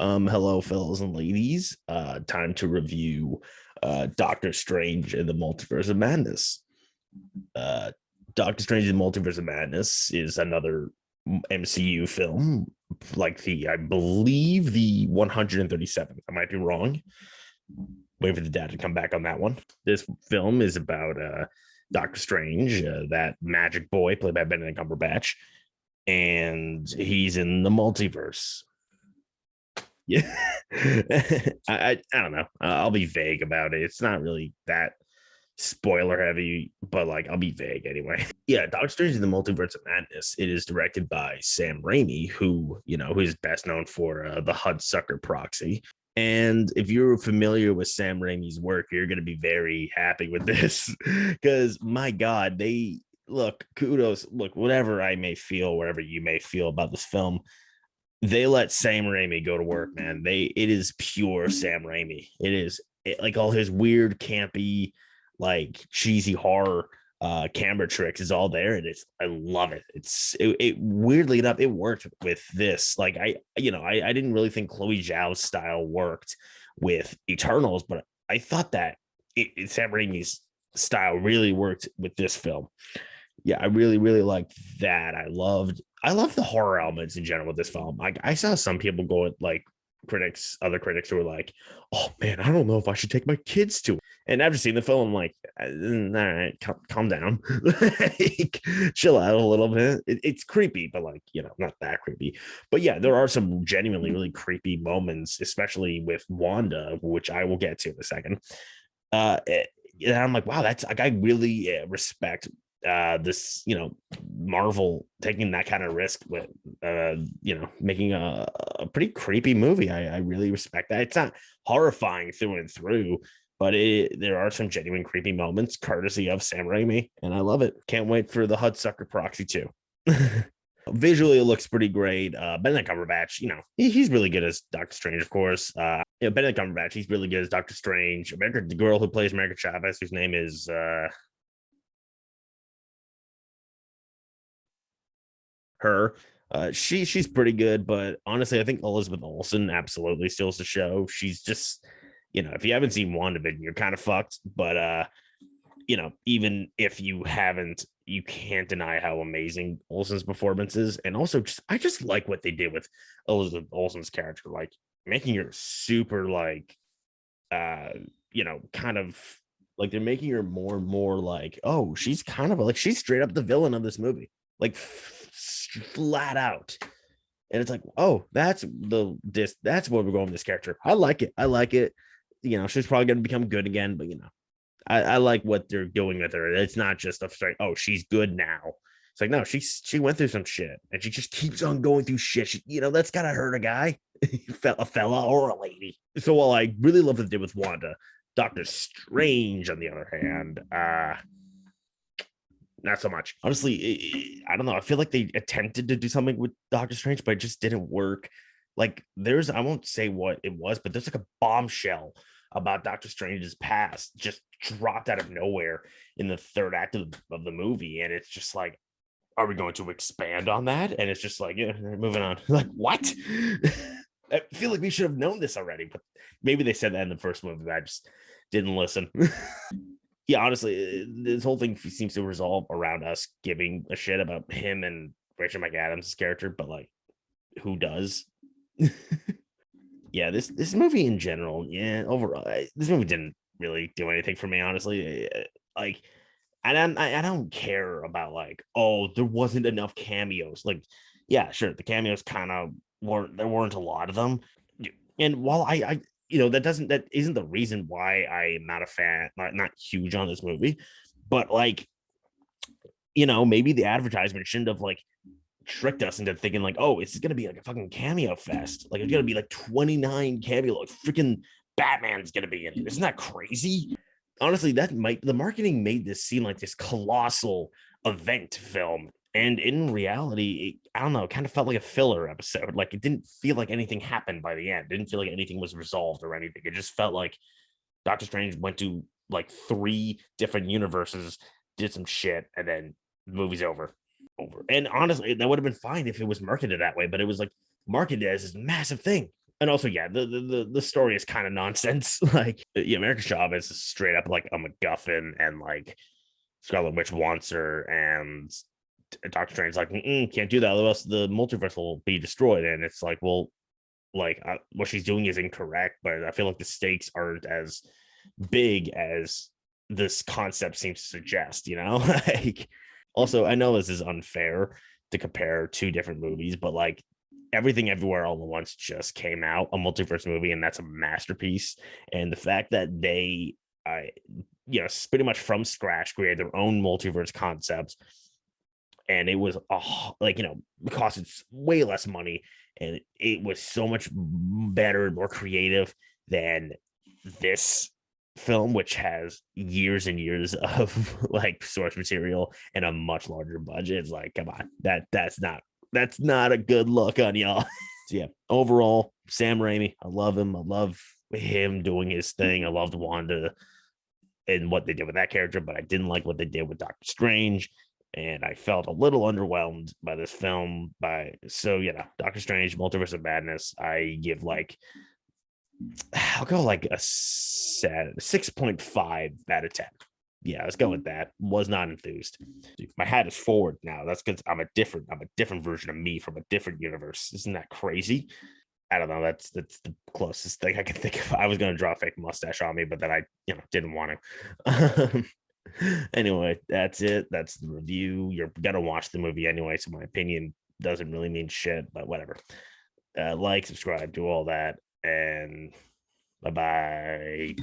Hello, fellas and ladies. Time to review Doctor Strange and the Multiverse of Madness. Uh, Doctor Strange and the Multiverse of Madness is another MCU film, I believe the 137th. I might be wrong. Wait for the data to come back on that one. This film is about Doctor Strange, that magic boy played by Benedict Cumberbatch, and he's in the multiverse. Yeah. I don't know. I'll be vague about it. It's not really that spoiler heavy, but like I'll be vague anyway. Yeah, Doctor Strange in the Multiverse of Madness. It is directed by Sam Raimi, who is best known for the Hudsucker Proxy. And if you're familiar with Sam Raimi's work, you're going to be very happy with this because my God, they look kudos. Look, whatever I may feel, whatever you may feel about this film, they let Sam Raimi go to work, man. It is pure Sam Raimi. Like all his weird, campy, like cheesy horror camera tricks is all there, and I love it. It weirdly enough, it worked with this. Like I didn't really think Chloe Zhao's style worked with Eternals, but I thought that Sam Raimi's style really worked with this film. Yeah, I really, really liked that. I love the horror elements in general with this film. I saw some people go at like other critics who were like, "Oh man, I don't know if I should take my kids to it." And after seeing the film, I'm like, "All right, calm down, like, chill out a little bit." It's creepy, but like not that creepy. But yeah, there are some genuinely really creepy moments, especially with Wanda, which I will get to in a second. And I'm like, wow, that's like I really respect this Marvel taking that kind of risk with making a pretty creepy movie. I really respect that. It's not horrifying through and through, but there are some genuine creepy moments courtesy of Sam Raimi, and I love it. Can't wait for the Hudsucker Proxy too. Visually it looks pretty great. Benedict Cumberbatch, he's really good as Doctor Strange, of course. Benedict Cumberbatch, he's really good as Doctor Strange. The girl who plays America Chavez, whose name is her. She's pretty good, but honestly, I think Elizabeth Olsen absolutely steals the show. She's just, if you haven't seen WandaVision, you're kind of fucked. But even if you haven't, you can't deny how amazing Olsen's performance is. And also, I just like what they did with Elizabeth Olsen's character, like making her super like, kind of like they're making her more and more like, oh, she's kind of like she's straight up the villain of this movie, like flat out. And it's like, oh, that's where we're going with this character. I like it. She's probably going to become good again, but I like what they're doing with her. It's not just like, oh, she's good now. It's like, no, she went through some shit and she just keeps on going through shit. That's gotta hurt a guy, a fella or a lady. So while I really love what they did with Wanda, Doctor Strange, on the other hand, not so much. Honestly, I don't know. I feel like they attempted to do something with Doctor Strange, but it just didn't work. Like I won't say what it was, but there's like a bombshell about Doctor Strange's past just dropped out of nowhere in the third act of the movie. And it's just like, are we going to expand on that? And it's just like, yeah, moving on. Like, what? I feel like we should have known this already, but maybe they said that in the first movie. I just didn't listen. Yeah, honestly, this whole thing seems to resolve around us giving a shit about him and Rachel McAdams' character, but like, who does? Yeah, this movie in general, yeah, overall, this movie didn't really do anything for me, honestly. Like, I don't care about like, oh, there wasn't enough cameos. Like, yeah, sure, the cameos kind of weren't a lot of them, and while that isn't the reason why I'm not a fan, not huge on this movie, but like, maybe the advertisement shouldn't have like tricked us into thinking like, oh, it's gonna be like a fucking cameo fest. Like it's gonna be like 29 cameo, like freaking Batman's gonna be in it. Isn't that crazy? Honestly, the marketing made this seem like this colossal event film. And in reality, I don't know, it kind of felt like a filler episode. Like it didn't feel like anything happened by the end. It didn't feel like anything was resolved or anything. It just felt like Doctor Strange went to like 3 different universes, did some shit, and then the movie's over. And honestly, that would have been fine if it was marketed that way, but it was like marketed as this massive thing. And also, yeah, the story is kind of nonsense. Like, yeah, American Chavez is straight up like a MacGuffin, and like Scarlet Witch wants her, and Doctor Strange's like, can't do that, otherwise the multiverse will be destroyed. And it's like, well, like what she's doing is incorrect, but I feel like the stakes aren't as big as this concept seems to suggest, you know? Like, also, I know this is unfair to compare two different movies, but like Everything Everywhere All at Once just came out, a multiverse movie, and that's a masterpiece. And the fact that they pretty much from scratch created their own multiverse concepts, and it was like, because it's way less money, and it was so much better and more creative than this film, which has years and years of like source material and a much larger budget. It's like, come on, that's not a good look on y'all. So yeah, overall, Sam Raimi, I love him. I love him doing his thing. I loved Wanda and what they did with that character, but I didn't like what they did with Doctor Strange, and I felt a little underwhelmed by this film. Doctor Strange, Multiverse of Madness, I'll go like a 6.5 out of 10. Yeah, let's go with that. Was not enthused. Dude, my hat is forward now. That's because I'm a different version of me from a different universe. Isn't that crazy? I don't know. That's the closest thing I can think of. I was gonna draw a fake mustache on me, but then I didn't want to. Anyway, that's it. That's the review. You're gonna watch the movie anyway, so my opinion doesn't really mean shit, but whatever. Like, subscribe, do all that, and bye bye.